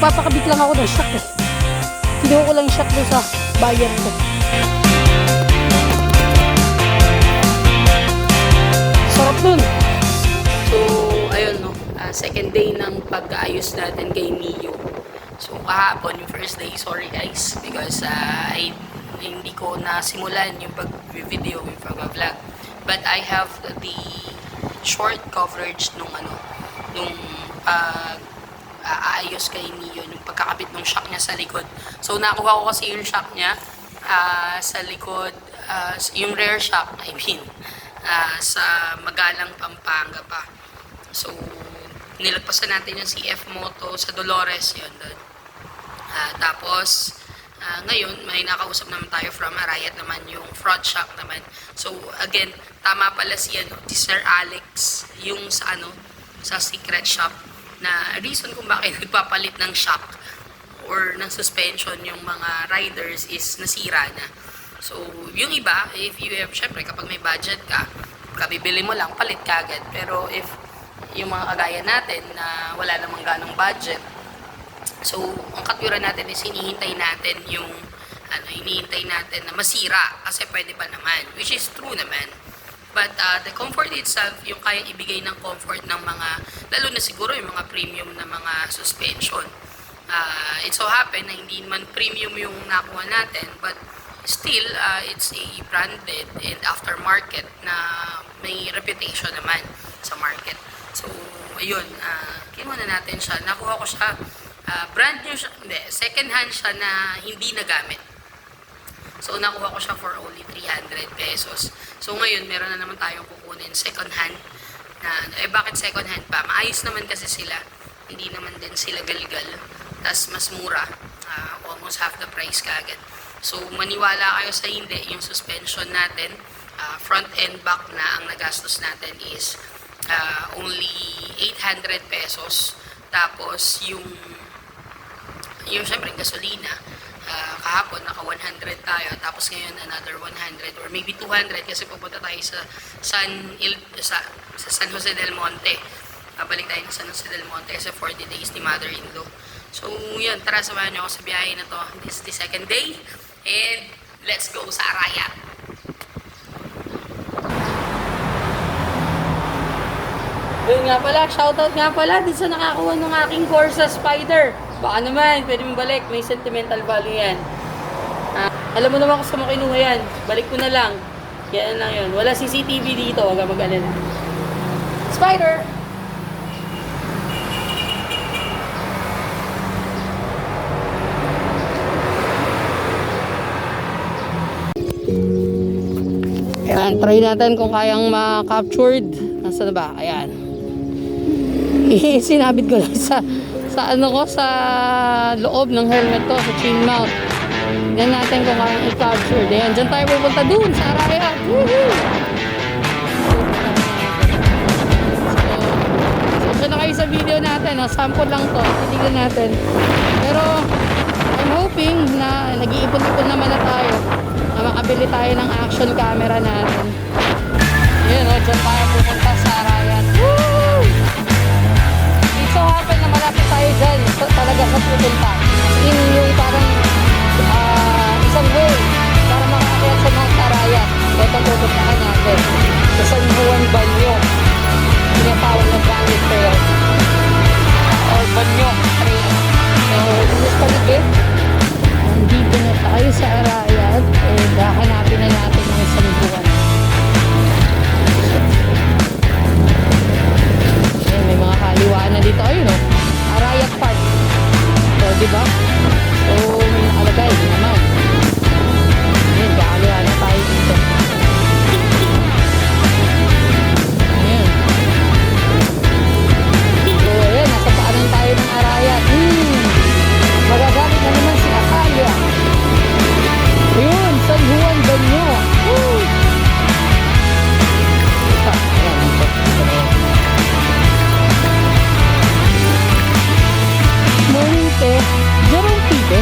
Magpapakabit lang ako ng shock eh. Kinuha ko lang shock doon sa buyer ko. Sarap nun. So, ayun no. Second day ng pag-aayos natin kay Mio. So, kahapon, yung first day, sorry guys. Because hindi ko nasimulan yung pag-video, yung pag-vlog. But I have the short coverage nung aayos kay Mio, yung pagkakabit ng shock niya sa likod. So, nakuha ko kasi yung shock niya sa likod, yung rear shock, I mean, sa Magalang, Pampanga pa. So, nilagpasan natin yung CF Moto sa Dolores, yun doon. Tapos, ngayon, may nakausap naman tayo from Arayat naman, yung front shock naman. So, again, tama pala si Sir Alex, yung sa secret shop, na reason kung bakit nagpapalit ng shock or ng suspension yung mga riders is nasira na. So, yung iba, if you have, syempre, kapag may budget ka, kabibili mo lang, palit ka agad. Pero if yung mga kagaya natin na wala namang ganong budget, so, ang katwiran natin is hinihintay natin yung, hinihintay natin na masira kasi pwede pa naman, which is true naman. But the comfort itself, yung kaya ibigay ng comfort ng mga, lalo na siguro yung mga premium na mga suspension. It so happen na hindi man premium yung nakuha natin, but still, it's a branded and aftermarket na may reputation naman sa market. So, ayun, kinuha na natin siya. Nakuha ko siya, brand new siya, hindi, second hand siya na hindi nagamit. So, nakuha ko siya for only 300 pesos. So, ngayon, meron na naman tayong kukunin second hand. Bakit second hand pa? Maayos naman kasi sila. Hindi naman din sila galgal. Tas mas mura. Almost half the price kagad. So, maniwala kayo sa hindi. Yung suspension natin, front and back na ang nagastos natin is only 800 pesos. Tapos, yung syempre, gasolina, kahapon naka 100 tayo, tapos ngayon another 100 or maybe 200 kasi pupunta tayo sa San Jose del Monte. Balik tayo sa San Jose del Monte kasi 40 days ni mother-in-law. So yun, tara samahan niyo ako sa biyahe na to. This is the second day and let's go sa Arayat. Yun nga pala, shoutout nga pala din sa nakakuha ng aking Corsa Spider. Baka naman, pwede mong balik. May sentimental value yan. Alam mo naman kung saan mo kinuha yan. Balik ko na lang. Yan lang yun. Wala CCTV dito. Huwag ka mag-alala. Spider! Ayan, try natin kung kayang ma-captured. Nasaan na ba? Ayan. Sinabit ko lang sa loob ng helmet ko, sa chin mount. Tignan natin kung kayang i-capture. Ayan, dyan tayo pupunta dun sa Arayat. Woohoo! So na kayo sa video natin. Sample lang to. Titignan natin. Pero, I'm hoping na nag-iipon-ipon naman na tayo. Na makabili tayo ng action camera natin. Ayan, dyan tayo pupunta sa Arayat. Woo! So happen na malapit tayo dyan talaga sa pupunta. Yung parang isang way para makakakit sa Mount Arayat. Ito pupuntahan natin sa San Juan Banyo. Tinatawag na Bandit Trail or Banyo Trail. So this is paligid. Nandito na tayo sa Arayat. Hahanapin na natin yung San Juan. May mga kaliwaan na dito. Ayun o. Arayat Park. So, diba? So, may nakalagay. Hindi naman. Ayun, kakaliwaan na tayo dito. Ayun. So, ayun. Nasa paanan tayo ng Arayat. Magagamit na naman si Akalia. Ayun. San Juan Banyo. Woo! Morning, te. Jerome Pibe.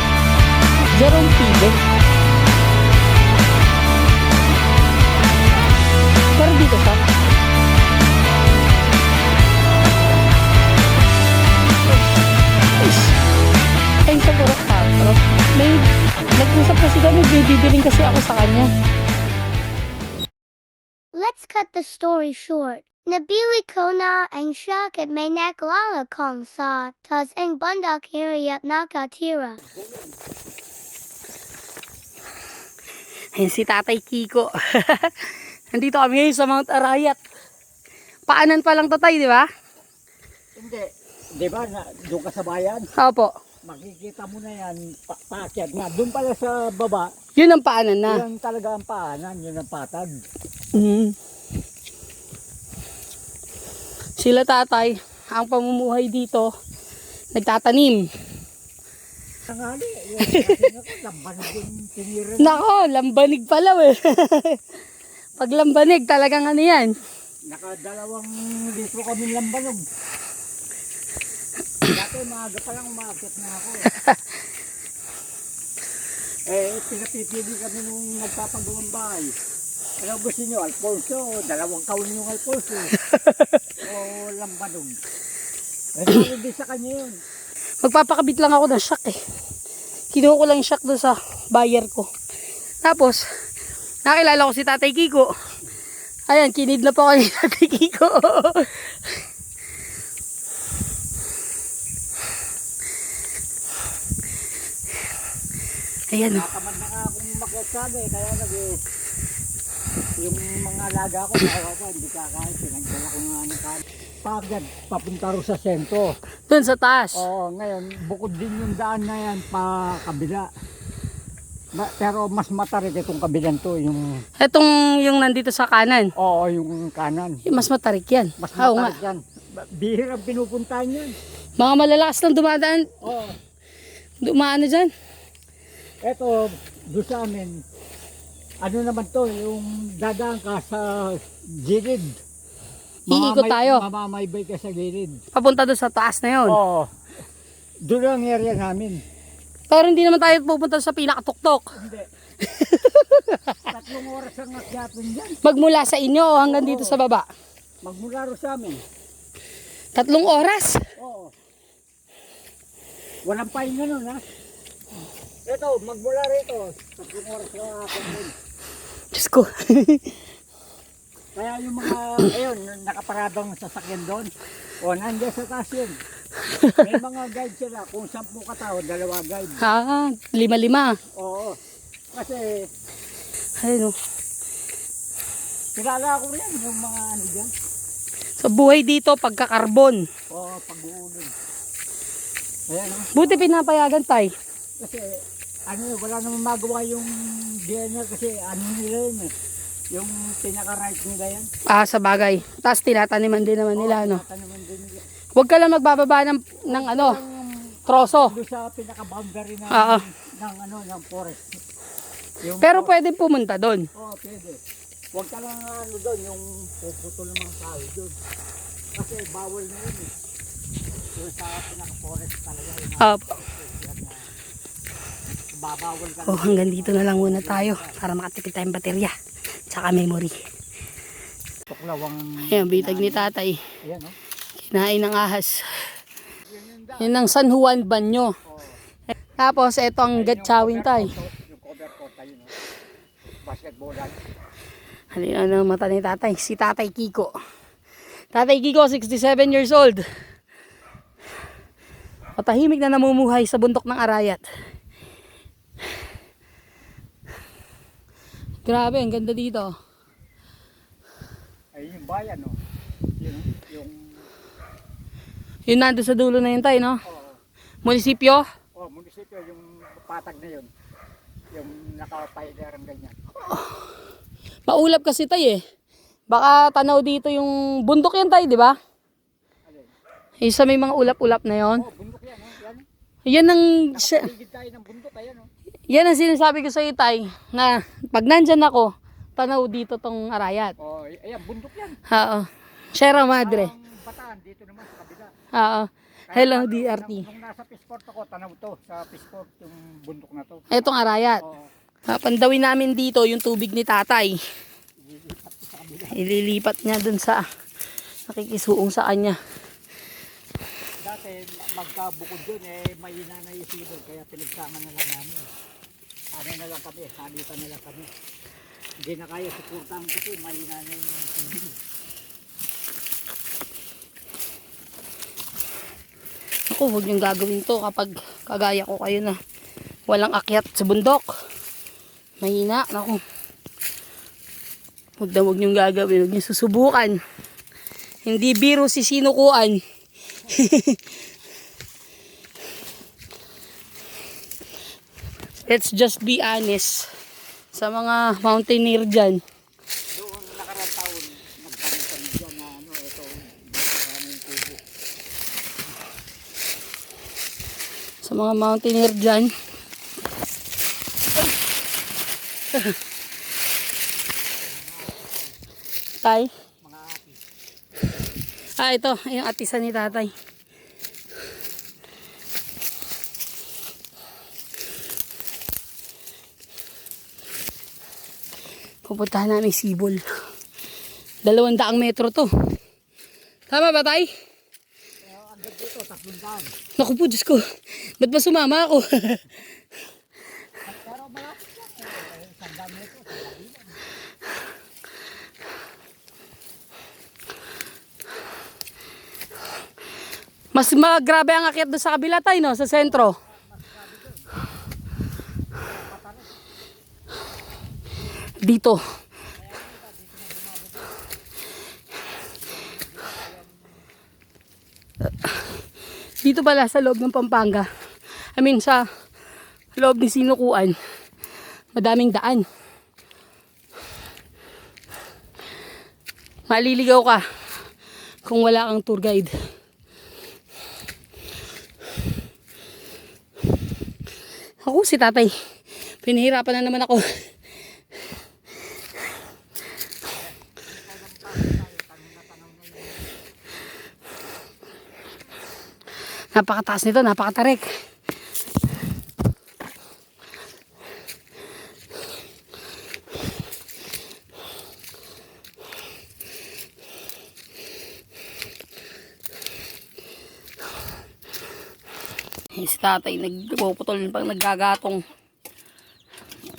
Nagtanim kasi ako sa kanya. Let's cut the story short. Nabili ko na ang shack at may nakalala kong sa tas ang bundok area at nakatira. Ayan si Tatay Kiko. Nandito kami ngayon sa Mount Arayat. Paanan pa lang to, Tay, di ba? Hindi. Di ba, doon ka sa bayan, Opo. makikita mo na yan, paakyat na. Doon pala sa baba, Yun ang paanan na. yan talaga ang paanan, yun ang patag. Mm. Sila Tatay, ang pamumuhay dito, nagtatanim. Tangali, yan, kasi ako, lambanog yung tiniran. Nako, lambanig pala eh. Pag lambanig, talagang ano yan. Nakadalawang litro kami lambanog. Dati maaga pa lang umaakit na ako. Pinapipili kami nung nagpapagawang bahay. Ano gusto nyo, Alfonso? Dalawang kaon yung Alfonso. O lambanog. Hindi sa kanya yun. Magpapakabit lang ako ng shock eh. Kinuha ko lang yung shock doon sa buyer ko. Tapos, nakilala ko si Tatay Kiko. Ayan, kinidnap ako ni Tatay Kiko. Ayan o. Natamad na nga akong magkasada eh. Kaya yung mga alaga ko, nakawa hindi kakain. Pinagdala ko nga ng kain. Pagad, papunta rin sa sentro. Doon sa taas. Oo, ngayon, bukod din yung daan na yan pa kabila. Pero mas matarik itong kabilang to, yung... Etong yung nandito sa kanan. Oo, yung kanan. Mas matarik yan. Mas Oo matarik nga. yan. Bihirang pinupuntahan yan. Mga malalakas lang dumadaan. Oo. Dumaan na dyan. Eto, doon sa amin, ano naman to, yung dadaan ka sa gilid. Iikot tayo. Mamamaybay ka sa gilid. Papunta doon sa taas na yun. Oo. Doon ang area namin. Pero hindi naman tayo pupunta sa pinakatuktok. Hindi. 3 oras ang akyatun dyan. Magmula sa inyo o hanggang dito sa baba. Magmula ro sa amin. 3 oras. Oo. Walang pahinga nun, ha? Ito, magmula rito. 3 oras na akyatun. Diyos ko. Kaya yung mga, ayun, nakaparadong sasakyan doon. O, nandiyan sa taas yun. May mga guide sila. Kung 10 katao, 2 guide. Ah, 5-5. Oo. Kasi, Ayun o. kilala ko rin yung mga ano dyan. Sa buhay dito, pagkakarbon. Oo, pag-uulog. Ayan, o. Buti pinapayagan tay. Kasi, ano, wala namang magawa yung DNA kasi ano nila yun eh. Yung pinaka-right nila yan. Ah, sa bagay. Tapos tinataniman din naman nila, no? Tanaman din nila. Huwag ka lang magbababa ng ano, troso. Doon sa pinaka-boundary Oo. ng forest. Yung Pero pwede pumunta doon. Oo, pwede. Huwag ka lang ano doon, yung puputol ng mga tao doon. Kasi bawal na yun eh. Doon sa pinaka-forest talaga yun. Opo. Babawal ka Oh, hanggang dito na lang muna tayo para makatipid tayong baterya. Tsaka memory. tuklawang... Ayan, bitag ni tatay. Ayan, no? Kinain ng ahas. Yan ang San Juan Banyo. Tapos, eto ang gatchawin tay. Yung cover court tayo, no? Basketballan. Halina na mata ni tatay. Si Tatay Kiko. Tatay Kiko, 67 years old. Patahimik na namumuhay sa bundok ng Arayat. Grabe, ang ganda dito. Ay, yung bayan, no? Yung... Yun nandun sa dulo na yun tay, no? Munisipyo. Munisipyo, yung patag na yun. Yung nakapailerang ganyan. Maulap kasi tay eh. Baka tanaw dito yung bundok yan tay, di ba? Yung sa may mga ulap-ulap na yon. Bundok yan, no? Yan. Yan ang Nakapaligid tayo ng bundok, ayan, no? yan ang sinasabi ko sa iyo tay na pag nandyan ako, tanaw dito tong Arayat. Ayan, bundok yan. Oo. Sierra Madre. Ang Bataan, dito naman sa kabila. Oo. Hello DRT. Nung nasa Pisport ako, tanaw to. Sa Pisport, yung bundok na to. Etong Arayat. Oo. Pandawin namin dito yung tubig ni tatay. Ililipat niya dun sa nakikisuong sa kanya. Dati, magkabukod yun, may inanay yung sibol, kaya pinagsama na lang namin. ano na lang kami, salitan na lang kami. Hindi na kaya suportahan kasi mahina na yung tubig. Ako, huwag niyong gagawin to kapag kagaya ko kayo na walang akyat sa bundok. Mahina, naku. Huwag niyong gagawin, huwag niyong susubukan. Hindi biro si sinukuan. Let's just be honest sa mga mountaineer dyan. Doon nakarang taon, nagkamit kami dyan na ano, ito, maraming tubo. Sa mga mountaineer dyan. Tay? Mga api. Ito, yung atisan ni tatay. Pupuntahan namin sibol. 200 metro to. Tama ba, tay? Ang ganda dito, 300. Naku po, Diyos ko. Ba't ba sumama ako? Pero malapit lang, 100 metro, Mas grabe ang akyat doon sa kabila, tay, no? Sa sentro. Dito. Dito pala sa loob ng Pampanga. I mean sa loob ni Sinukuan. Madaming daan. Maliligaw ka kung wala kang tour guide. Ako si tatay. Pinahirapan na naman ako. Napakataas nito, napakatarik. Si tatay nagpuputol pang naggagatong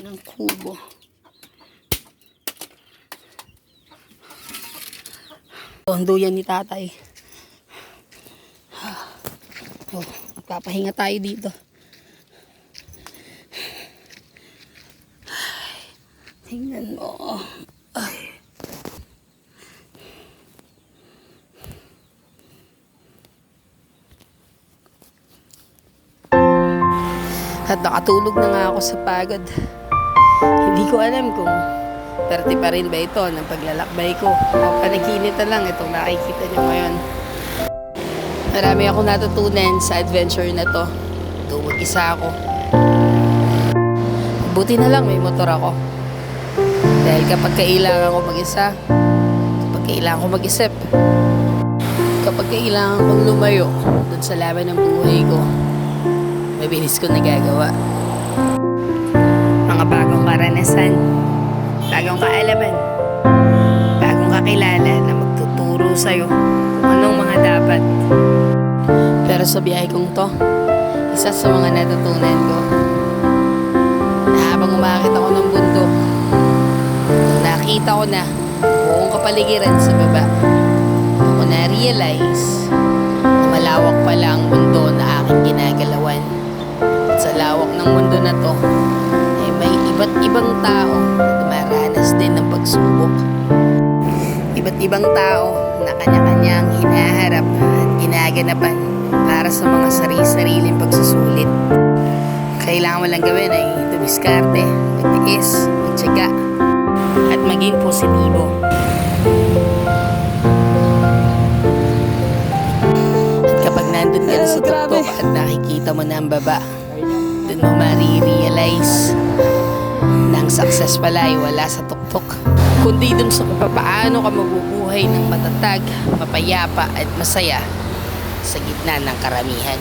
ng kubo. Ang duyan ni tatay. Oh, magpapahinga tayo dito. Tingnan mo. Ay. At nakatulog na nga ako sa pagod. Hindi ko alam kung perti pa rin ba ito ng paglalakbay ko. O panaginip na lang itong nakikita nyo ngayon. Marami akong natutunan sa adventure na to. Tuwag isa ako. Buti na lang may motor ako. Dahil kapag kailangan ko mag-isa, kapag kailangan ko mag-isip, kapag kailangan kong lumayo dun sa laban ng buhay ko, mabilis ko nagagawa. Mga bagong karanasan, bagong kaalaman, bagong kakilala na magtuturo sa'yo kung anong mga dapat. Pero sa biyahe kong to, isa sa mga natutunan ko na habang umakit ako ng bundok, nung nakita ko na buong kapaligiran sa baba, ako na-realize na malawak pala ang mundo na aking ginagalawan. At sa lawak ng mundo na to, ay may iba't ibang tao na dumaranas din ng pagsubok. Iba't ibang tao na kanya-kanyang hinaharap at ginaganapan para sa mga sarili-sariling pagsusulit. Kailangan mo lang gawin ay dumiskarte, magtiis, magtiyaga, at maging positibo. At kapag nandun ka na sa tuktok at nakikita mo na ang baba, dun mo marirealize na ang success pala ay wala sa tuktok, kundi dun sa kung paano ka mabubuhay ng matatag, mapayapa at masaya sa gitna ng karamihan.